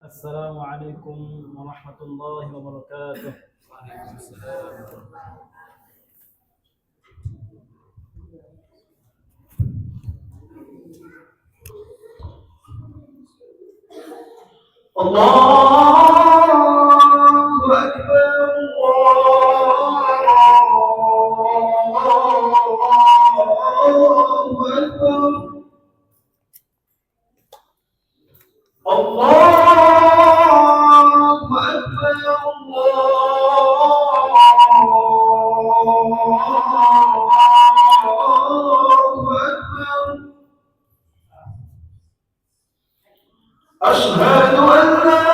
السلام عليكم ورحمة الله وبركاته. وعليكم السلام. الله أكبر الله أكبر الله أكبر الله أكبر أشهد أن لا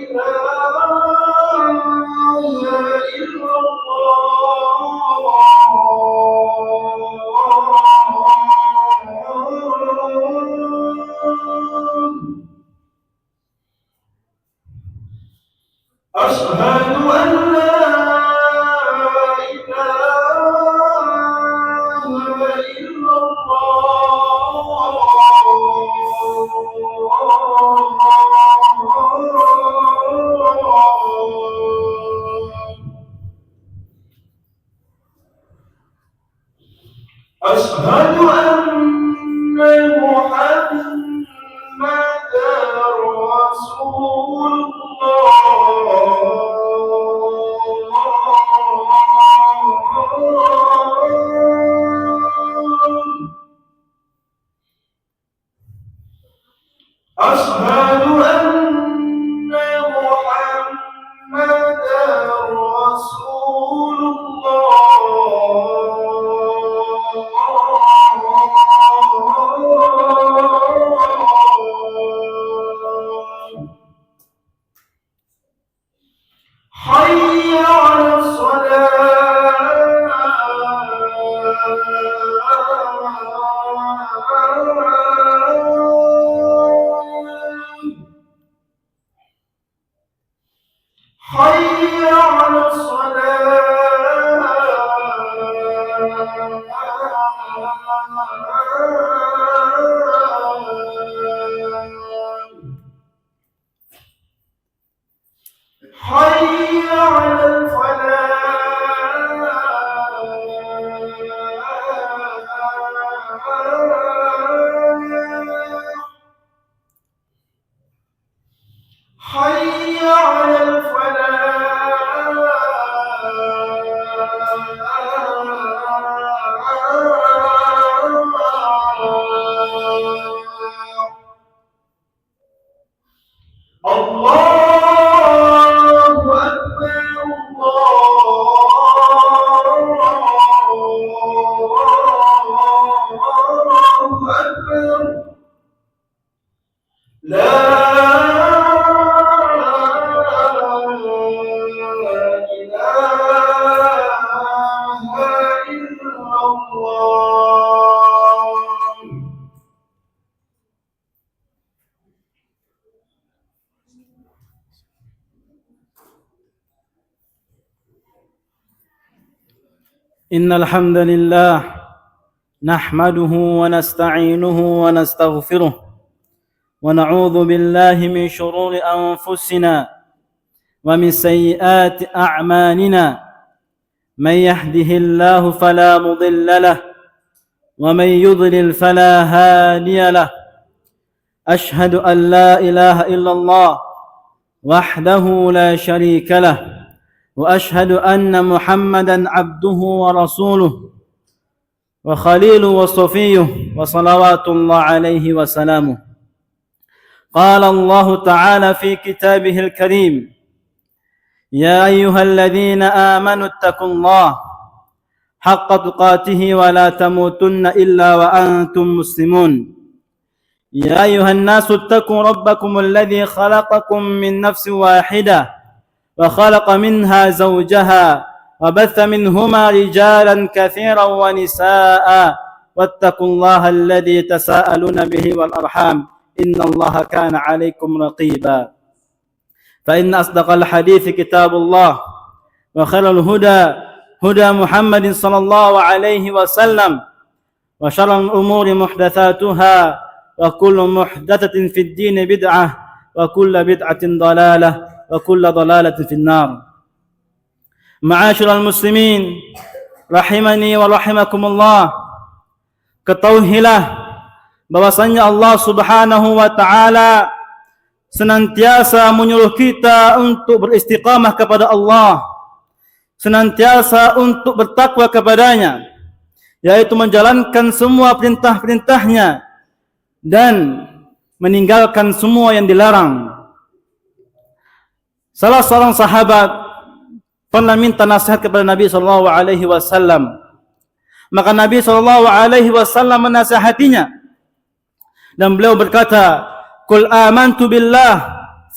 إله إلا الله أشهد أن لا إله إلا الله أشهد أن محمدا رسول الله أشهد أن محمدا رسول الله حي على الصلاة حي على الصلاة حي على الفلاح حي على الفلاح الله أكبر الله أكبر لا إله إلا الله إن الحمد لله نحمده ونستعينه ونستغفره ونعوذ بالله من شرور أنفسنا ومن سيئات أعمالنا من يهده الله فلا مضل له ومن يضلل فلا هادي له أشهد أن لا إله إلا الله وحده لا شريك له وأشهد أن محمدا عبده ورسوله وخليله وصفيه وصلوات الله عليه وسلامه. قال الله تعالى في كتابه الكريم: يا أيها الذين آمنوا اتقوا الله حق تقاته ولا تموتن إلا وأنتم مسلمون. يا أيها الناس اتقوا ربكم الذي خلقكم من نفس واحدة وخلق منها زوجها وبث منهما رجالا كثيرا ونساء واتقوا الله الذي تساءلون به والأرحام إن الله كان عليكم رقيبا. فإن أصدق الحديث كتاب الله وخير الهدى هدى محمد صلى الله عليه وسلم وشر الأمور محدثاتها وكل محدثة في الدين بدعة وكل بدعة ضلالة وكل ضلالة في النار. Ma'asyiral muslimin rahimani wa rahimakumullah. Ketahuilah bahwasanya Allah Subhanahu wa taala senantiasa menyuruh kita untuk beristiqamah kepada Allah, senantiasa untuk bertakwa kepadanya, yaitu menjalankan semua perintah-perintahnya dan meninggalkan semua yang dilarang. Salah seorang sahabat pernah minta nasihat kepada Nabi SAW. Maka Nabi SAW menasihatinya dan beliau berkata, "Qul amantu billah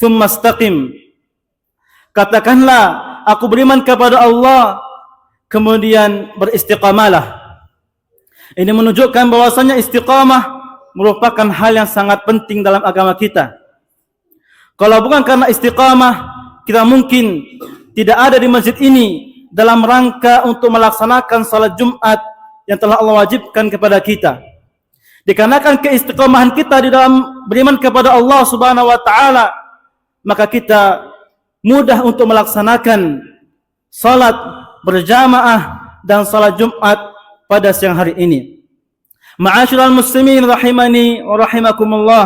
thumma istaqim." Katakanlah, aku beriman kepada Allah, kemudian beristiqamalah. Ini menunjukkan bahwasanya istiqamah merupakan hal yang sangat penting dalam agama kita. Kalau bukan karena istiqamah, kita mungkin tidak ada di masjid ini dalam rangka untuk melaksanakan salat Jumat yang telah Allah wajibkan kepada kita. Dikarenakan keistiqamahan kita di dalam beriman kepada Allah Subhanahu wa taala, maka kita mudah untuk melaksanakan salat berjamaah dan salat Jumat pada siang hari ini. Ma'asyiral muslimin rahimani wa rahimakumullah.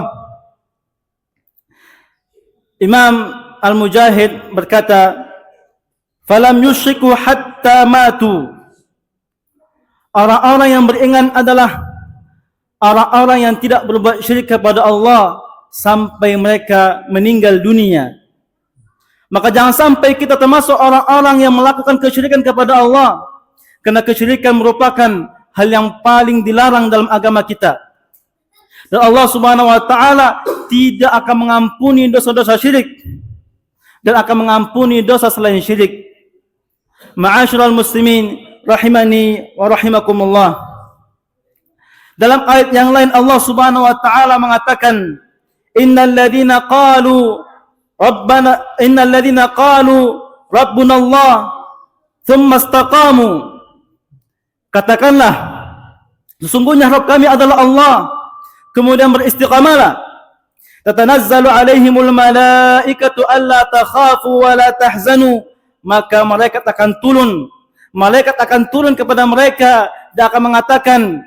Imam Al-Mujahid berkata, "Falam yusyriku hatta matu." Orang-orang yang beriman adalah orang-orang yang tidak berbuat syirik kepada Allah sampai mereka meninggal dunia. Maka jangan sampai kita termasuk orang-orang yang melakukan kesyirikan kepada Allah, karena kesyirikan merupakan hal yang paling dilarang dalam agama kita. Dan Allah Subhanahu wa taala tidak akan mengampuni dosa-dosa syirik dan akan mengampuni dosa selain syirik. Ma'asyiral muslimin rahimani wa rahimakumullah. Dalam ayat yang lain Allah Subhanahu wa taala mengatakan, innal ladzina qalu rabbuna Allah thumma istaqamu. Katakanlah, sesungguhnya Rabb kami adalah Allah, kemudian beristiqamalah. Tatanazzalu alaihimul malaikatu alla takhafu wa la tahzanu. Maka malaikat akan turun kepada mereka dan akan mengatakan,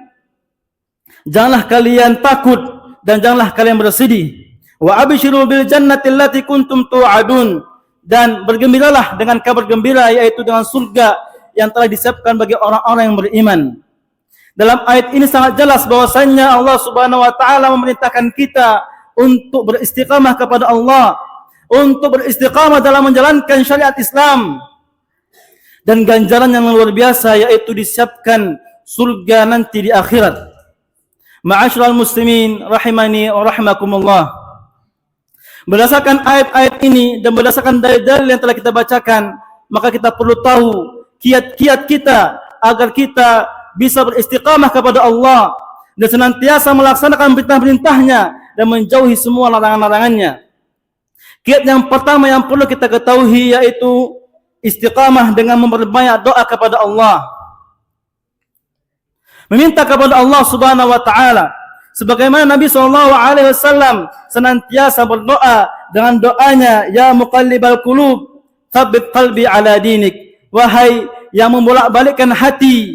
janganlah kalian takut dan janganlah kalian bersedih. Wa abshiru bil jannati allati kuntum tu'adun. Dan bergembiralah dengan kabar gembira, yaitu dengan surga yang telah disiapkan bagi orang-orang yang beriman. Dalam ayat ini sangat jelas bahwasannya Allah Subhanahu wa taala memerintahkan kita untuk beristiqamah kepada Allah, untuk beristiqamah dalam menjalankan syariat Islam, dan ganjaran yang luar biasa, yaitu disiapkan surga nanti di akhirat. Ma'asyiral muslimin rahimani wa rahimakumullah. Berdasarkan ayat-ayat ini dan berdasarkan dalil-dalil yang telah kita bacakan, maka kita perlu tahu kiat-kiat kita agar kita bisa beristiqamah kepada Allah dan senantiasa melaksanakan perintah-perintahnya dan menjauhi semua larangan-larangannya. Kiat yang pertama yang perlu kita ketahui yaitu istiqamah dengan memperbanyak doa kepada Allah. Meminta kepada Allah Subhanahu wa taala, sebagaimana Nabi SAW senantiasa berdoa dengan doanya, ya muqallibal qulub tsabbit qalbi ala dinik. Wahai yang membolak-balikkan hati,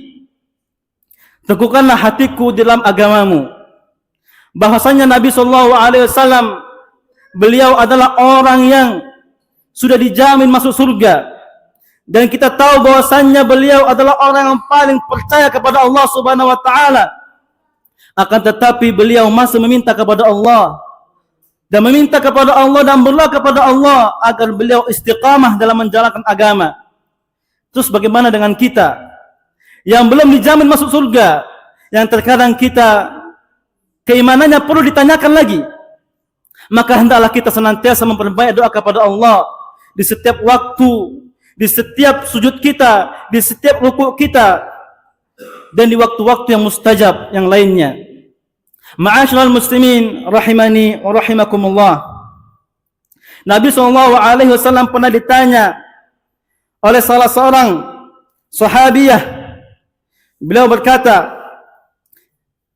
teguhkanlah hatiku dalam agamamu. Bahasanya Nabi SAW, beliau adalah orang yang sudah dijamin masuk surga. Dan kita tahu bahwasannya beliau adalah orang yang paling percaya kepada Allah Subhanahu wa taala. Akan tetapi beliau masih meminta kepada Allah dan meminta kepada Allah dan berdoa kepada Allah agar beliau istiqamah dalam menjalankan agama. Terus bagaimana dengan kita yang belum dijamin masuk surga, yang terkadang kita keimanannya perlu ditanyakan lagi? Maka hendaklah kita senantiasa memperbanyak doa kepada Allah di setiap waktu, di setiap sujud kita, di setiap rukuk kita, dan di waktu-waktu yang mustajab yang lainnya. Ma'asyiral muslimin rahimani wa rahimakumullah. Nabi SAW pernah ditanya oleh salah seorang sahabiyah. Beliau berkata,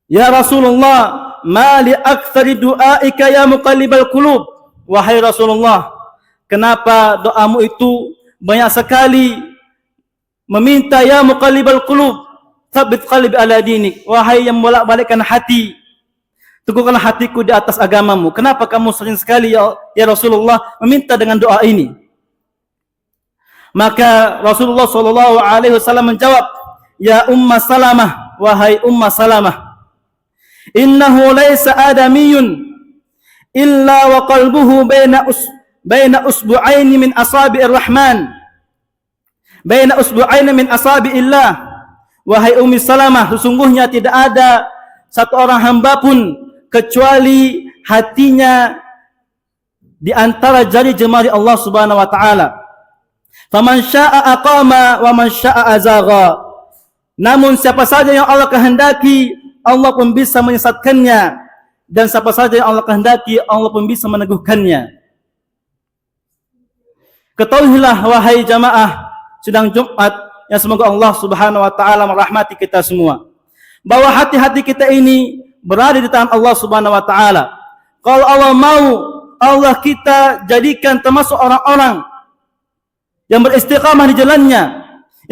"Ya Rasulullah, ma li aktsari du'aika ya muqallibal qulub?" wahai Rasulullah, kenapa doamu itu banyak sekali meminta ya muqallibal qulub, tsabbit qalbi ala dinik, wahai yang bolak-balikkan hati, teguhkanlah hatiku di atas agamamu. Kenapa kamu sering sekali ya Rasulullah meminta dengan doa ini? Maka Rasulullah sallallahu alaihi wasallam menjawab, ya Umma Salamah, wahai Umma Salamah, innahu laisa adamiyun illa wa qalbuhu baina usbu'aini min asabi'ir rahman, baina usbu'aini min asabi'illah. Wahai Ummi Salamah, sesungguhnya tidak ada satu orang hamba pun kecuali hatinya di antara jari jemari Allah Subhanahu wa taala. Faman syaa'a aqama wa man syaa'a azagha. Namun siapa saja yang Allah kehendaki, Allah pun bisa menyesatkannya, dan siapa saja yang Allah kehendaki, Allah pun bisa meneguhkannya. Ketahuilah wahai jamaah sidang Jumat yang semoga Allah Subhanahu wa taala merahmati kita semua, bahwa hati-hati kita ini berada di tangan Allah Subhanahu wa taala. Kalau Allah mau, Allah kita jadikan termasuk orang-orang yang beristiqamah di jalannya,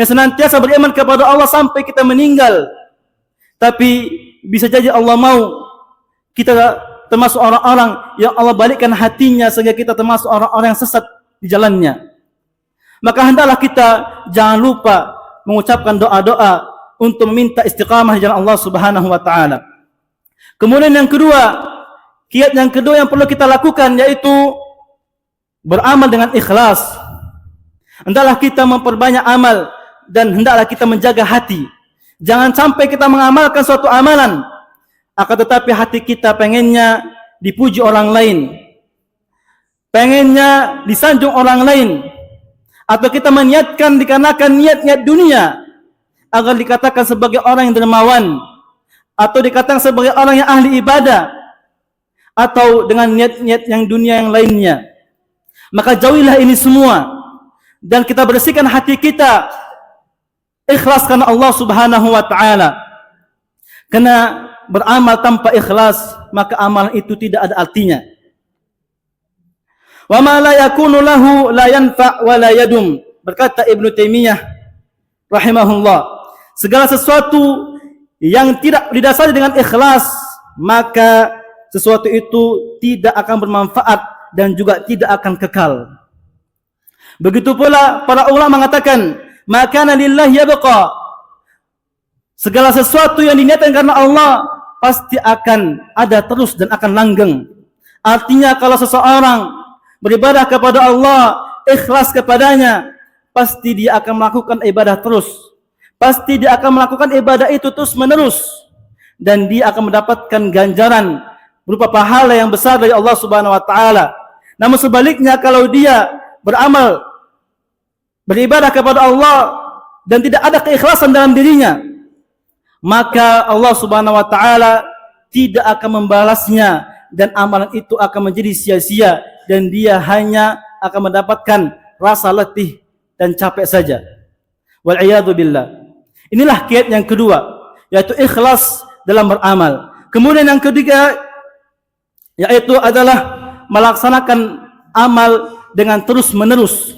yang senantiasa beriman kepada Allah sampai kita meninggal. Tapi bisa jadi Allah mau kita termasuk orang-orang yang Allah balikkan hatinya sehingga kita termasuk orang-orang yang sesat di jalannya. Maka hendaklah kita jangan lupa mengucapkan doa-doa untuk meminta istiqamah di jalan Allah Subhanahu wa taala. Kemudian yang kedua, kiat yang kedua yang perlu kita lakukan yaitu beramal dengan ikhlas. Hendaklah kita memperbanyak amal dan hendaklah kita menjaga hati. Jangan sampai kita mengamalkan suatu amalan, akan tetapi hati kita pengennya dipuji orang lain, pengennya disanjung orang lain, atau kita meniatkan dikarenakan niat-niat dunia agar dikatakan sebagai orang yang dermawan, atau dikatakan sebagai orang yang ahli ibadah, atau dengan niat-niat yang dunia yang lainnya. Maka jauhilah ini semua dan kita bersihkan hati kita ikhlas karena Allah Subhanahu wa taala. Karena beramal tanpa ikhlas maka amalan itu tidak ada artinya. Wa ma la yakunu lahu la yanfa' wa la yadum. Berkata Ibnu Taimiyah rahimahullah, segala sesuatu yang tidak didasari dengan ikhlas maka sesuatu itu tidak akan bermanfaat dan juga tidak akan kekal. Begitu pula para ulama mengatakan, maka lillahi yabqa. Segala sesuatu yang diniatkan karena Allah pasti akan ada terus dan akan langgeng. Artinya kalau seseorang beribadah kepada Allah, ikhlas kepadanya, pasti dia akan melakukan ibadah terus. Pasti dia akan melakukan ibadah itu terus menerus, dan dia akan mendapatkan ganjaran berupa pahala yang besar dari Allah Subhanahu wa taala. Namun sebaliknya, kalau dia beramal, beribadah kepada Allah dan tidak ada keikhlasan dalam dirinya, maka Allah Subhanahu wa taala tidak akan membalasnya dan amalan itu akan menjadi sia-sia dan dia hanya akan mendapatkan rasa letih dan capek saja. Wal iyadu billah. Inilah kiat yang kedua, yaitu ikhlas dalam beramal. Kemudian yang ketiga yaitu adalah melaksanakan amal dengan terus-menerus,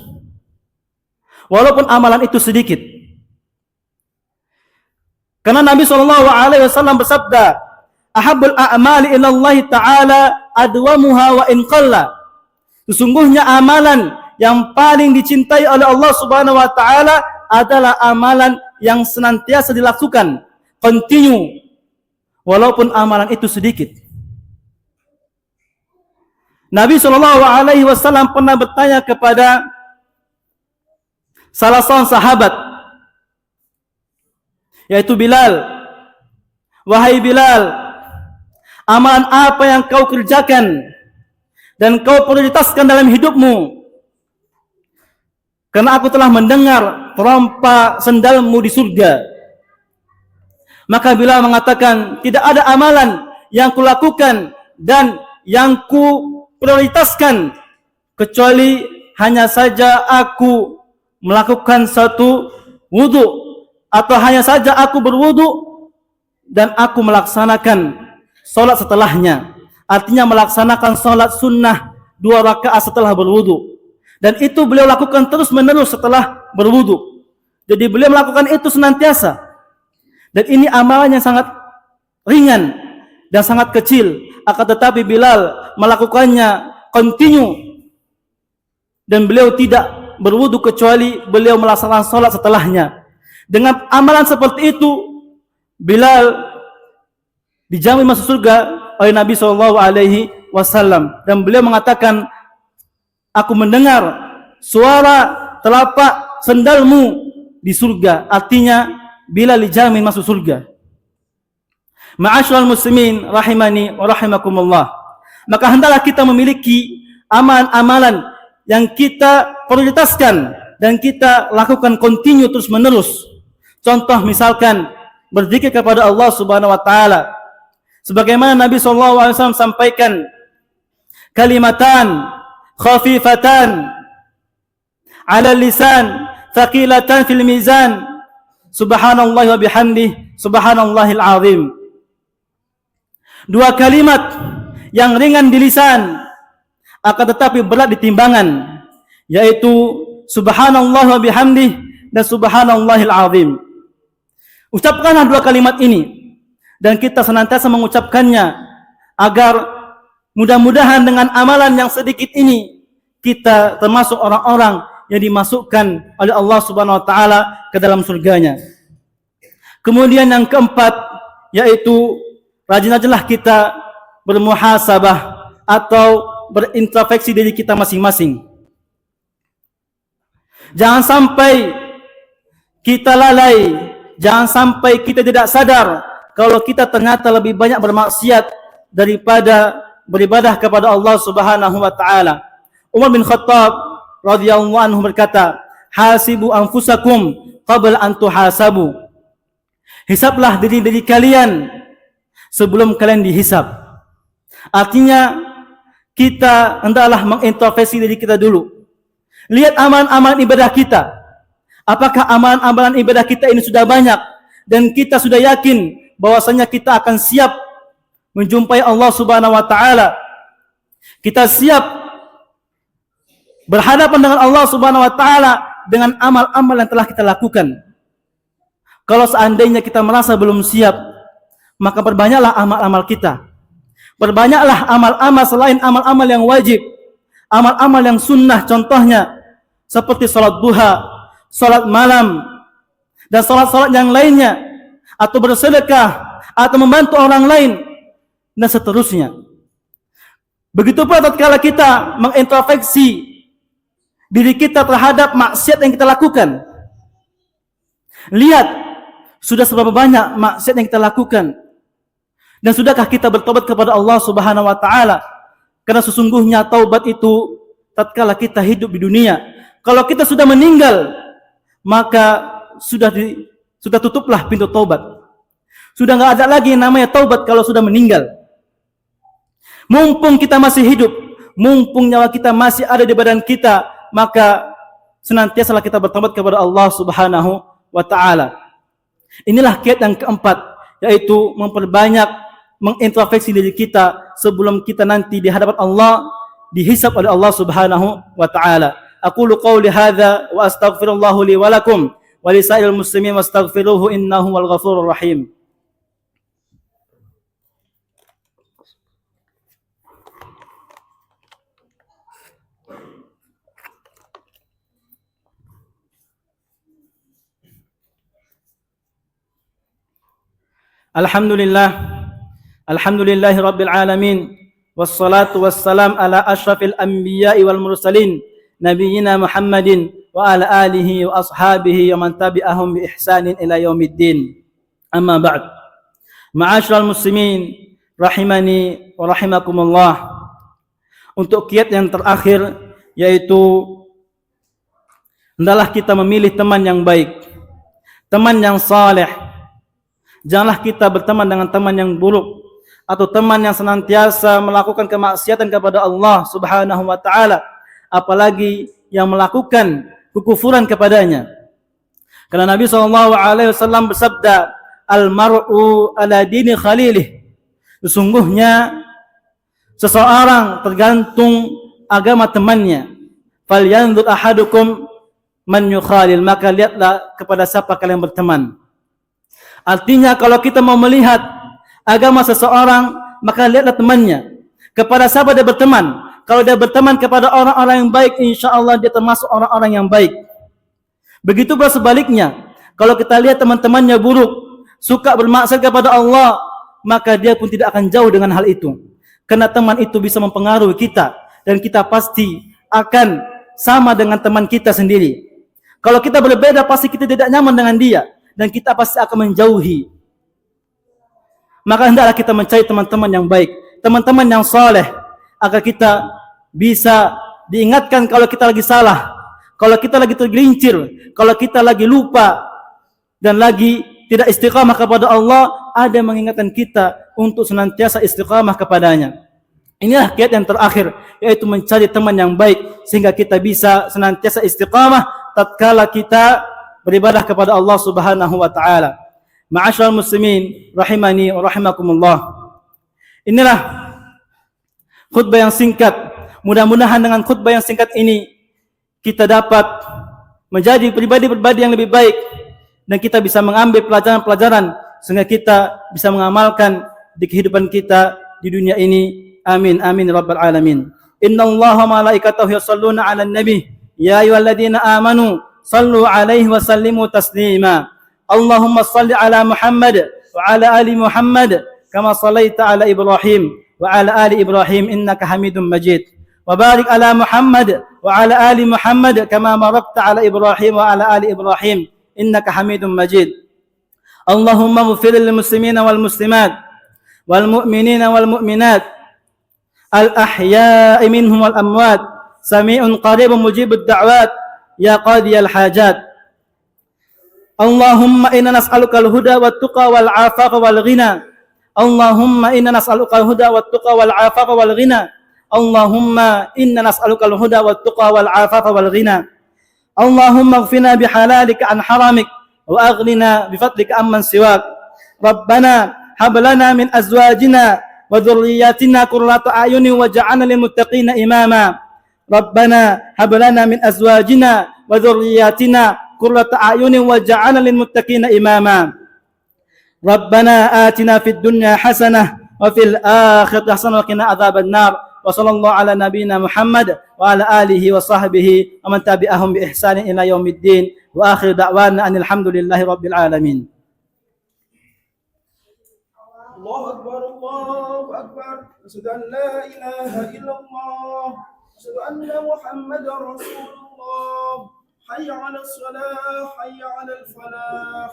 walaupun amalan itu sedikit. Karena Nabi SAW bersabda, ahabbul a'mali ilallahi ta'ala adwamuha wa in qalla. Sesungguhnya amalan yang paling dicintai oleh Allah Subhanahu wa taala adalah amalan yang senantiasa dilakukan, continue, walaupun amalan itu sedikit. Nabi SAW pernah bertanya kepada salah seorang sahabat, yaitu Bilal, wahai Bilal, amalan apa yang kau kerjakan dan kau prioritaskan dalam hidupmu? Karena aku telah mendengar terompa sendalmu di surga. Maka Bilal mengatakan, tidak ada amalan yang kulakukan dan yang ku prioritaskan kecuali hanya saja aku melakukan satu wudu, atau hanya saja aku berwudu dan aku melaksanakan solat setelahnya. Artinya melaksanakan solat sunnah 2 rakaat setelah berwudu. Dan itu beliau lakukan terus menerus setelah berwudu. Jadi beliau melakukan itu senantiasa. Dan ini amalan yang sangat ringan dan sangat kecil. Akan tetapi Bilal melakukannya continue. Dan beliau tidak berwudu kecuali beliau melaksanakan salat setelahnya. Dengan amalan seperti itu, Bilal dijamin masuk surga oleh Nabi SAW. Dan beliau mengatakan, aku mendengar suara telapak sendalmu di surga. Artinya Bilal dijamin masuk surga. Ma'asyiral muslimin rahimani wa rahimakumullah. Maka hendaklah kita memiliki amalan-amalan yang kita prioritaskan dan kita lakukan continue terus menerus. Contoh misalkan berzikir kepada Allah Subhanahu wa taala. Sebagaimana Nabi SAW sampaikan, kalimatan khafifatan 'ala lisan, thaqilatan fil mizan, subhanallah wa bihamdih, subhanallahil azim. 2 kalimat yang ringan di lisan akan tetapi berat di timbangan, yaitu subhanallah wa bihamdih dan subhanallahil azim. Ucapkanlah 2 kalimat ini dan kita senantiasa mengucapkannya agar mudah-mudahan dengan amalan yang sedikit ini kita termasuk orang-orang yang dimasukkan oleh Allah Subhanahu wa taala ke dalam surganya. Kemudian yang keempat, yaitu rajin-rajinlah kita bermuhasabah atau berintrospeksi diri kita masing-masing. Jangan sampai kita lalai, jangan sampai kita tidak sadar kalau kita ternyata lebih banyak bermaksiat daripada beribadah kepada Allah Subhanahu wa taala. Umar bin Khattab radhiyallahu anhu berkata, "Hasibu anfusakum qabla an tuhasabu." Hisablah diri-diri kalian sebelum kalian dihisab. Artinya kita hendaklah mengintrospeksi diri kita dulu. Lihat amalan-amalan ibadah kita. Apakah amalan-amalan ibadah kita ini sudah banyak dan kita sudah yakin bahwasanya kita akan siap menjumpai Allah Subhanahu wa taala. Kita siap berhadapan dengan Allah Subhanahu wa taala dengan amal-amal yang telah kita lakukan. Kalau seandainya kita merasa belum siap, maka perbanyaklah amal-amal kita. Perbanyaklah amal-amal selain amal-amal yang wajib, amal-amal yang sunnah, contohnya seperti salat duha, salat malam, dan salat-salat yang lainnya, atau bersedekah, atau membantu orang lain, dan seterusnya. Begitu pula tatkala kita mengintrospeksi diri kita terhadap maksiat yang kita lakukan. Lihat, sudah seberapa banyak maksiat yang kita lakukan. Dan sudahkah kita bertobat kepada Allah Subhanahu wa taala? Karena sesungguhnya taubat itu tatkala kita hidup di dunia. Kalau kita sudah meninggal, maka sudah tutuplah pintu taubat. Sudah enggak ada lagi yang namanya taubat kalau sudah meninggal. Mumpung kita masih hidup, mumpung nyawa kita masih ada di badan kita, maka senantiasalah kita bertobat kepada Allah Subhanahu wa taala. Inilah kiat yang keempat, yaitu memperbanyak mengintrospeksi diri kita sebelum kita nanti di hadapan Allah dihisab oleh Allah Subhanahu wa taala. Aqulu qawli hadza wa astaghfirullahu li wa lakum wa li sa'iril muslimin wastaghfiruhu innahu wal ghafurur rahim. Alhamdulillahi rabbil alamin, wassalatu wassalam ala ashrafil anbiya'i wal mursalin, nabiyyina Muhammadin wa ala alihi wa ashabihi wa man tabi'ahum bi ihsanin ila yaumiddin. Amma ba'd. Ma'asyiral muslimin rahimani wa rahimakumullah. Untuk kiat yang terakhir, yaitu hendaklah kita memilih teman yang baik, teman yang saleh. Janganlah kita berteman dengan teman yang buruk atau teman yang senantiasa melakukan kemaksiatan kepada Allah Subhanahu wa taala, apalagi yang melakukan kekufuran kepadanya. Karena Nabi SAW bersabda, "Al-mar'u ala dini khalilih." Sesungguhnya seseorang tergantung agama temannya. Falyanzur ahadukum man yukhalil, maka lihatlah kepada siapa kalian berteman. Artinya kalau kita mau melihat agama seseorang, maka lihatlah temannya. Kepada siapa dia berteman? Kalau dia berteman kepada orang-orang yang baik, insya-Allah dia termasuk orang-orang yang baik. Begitu pula sebaliknya, kalau kita lihat teman-temannya buruk, suka bermaksiat kepada Allah, maka dia pun tidak akan jauh dengan hal itu. Karena teman itu bisa mempengaruhi kita, dan kita pasti akan sama dengan teman kita sendiri. Kalau kita berbeda, pasti kita tidak nyaman dengan dia, dan kita pasti akan menjauhi. Maka hendaklah kita mencari teman-teman yang baik, teman-teman yang saleh, agar kita bisa diingatkan kalau kita lagi salah, kalau kita lagi tergelincir, kalau kita lagi lupa dan lagi tidak istiqamah kepada Allah, ada yang mengingatkan kita untuk senantiasa istiqamah kepadanya. Inilah kiat yang terakhir, yaitu mencari teman yang baik sehingga kita bisa senantiasa istiqamah tatkala kita beribadah kepada Allah Subhanahu wa taala. Ma'asyiral muslimin rahimani wa rahimakumullah. Inilah khutbah yang singkat. Mudah-mudahan dengan khutbah yang singkat ini kita dapat menjadi pribadi-pribadi yang lebih baik dan kita bisa mengambil pelajaran-pelajaran sehingga kita bisa mengamalkan di kehidupan kita di dunia ini. Amin amin rabbal alamin. Innallaha malaikatahu yusholluna 'alan nabi ya ayyuhalladzina amanu sallu 'alaihi wa sallimu taslima. Allahumma shalli 'ala Muhammad wa 'ala ali Muhammad kama shallaita 'ala Ibrahim wa 'ala ali Ibrahim innaka Hamidum Majid. Wa barik 'ala Muhammad wa 'ala ali Muhammad kama barakta 'ala Ibrahim wa 'ala ali Ibrahim innaka Hamidum Majid. Allahumma ighfir lil muslimina wal muslimat wal mu'minina wal mu'minat al ahya'i minhum wal amwat sami'un qaribun mujibud da'wat ya qadiyal hajat. Allahumma inna nas'aluka al-huda wat tuqa wal 'afafa wal ghina. Allahumma inna nas'aluka al-huda wat tuqa wal 'afafa wal ghina. Allahumma inna nas'aluka al-huda wat tuqa wal 'afafa wal ghina. Allahumma ighfirna bihalalika an haramik wa aghnina bifadlika amman siwak. Rabbana hab lana min azwajina wa dhurriyyatina qurrata a'yunin waj'alna lil muttaqina imama. Rabbana hab lana min azwajina wa dhurriyyatina qurrata a'yunin waj'alna lil muttaqina imama. Rabbana atina fid dunya hasanah wa fil akhirati hasanah wa qina adzaban nar. Wa sallallahu ala nabiyyina Muhammad wa ala alihi wa sahbihi wa man tabi'ahum bi ihsanin ila yaumiddin. Wa akhir da'wana anil hamdulillahi rabbil alamin. Allahu Akbar, Allahu Akbar. Asyhadu an la ilaha illallah. Asyhadu anna Muhammadar Rasulullah. Hayya 'alas salah, hayya 'alal falah.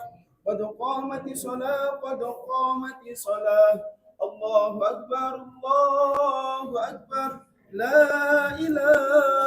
Qad qamatis salah, qad qamatis salah. Allahu Akbar, Allahu Akbar. La ilaha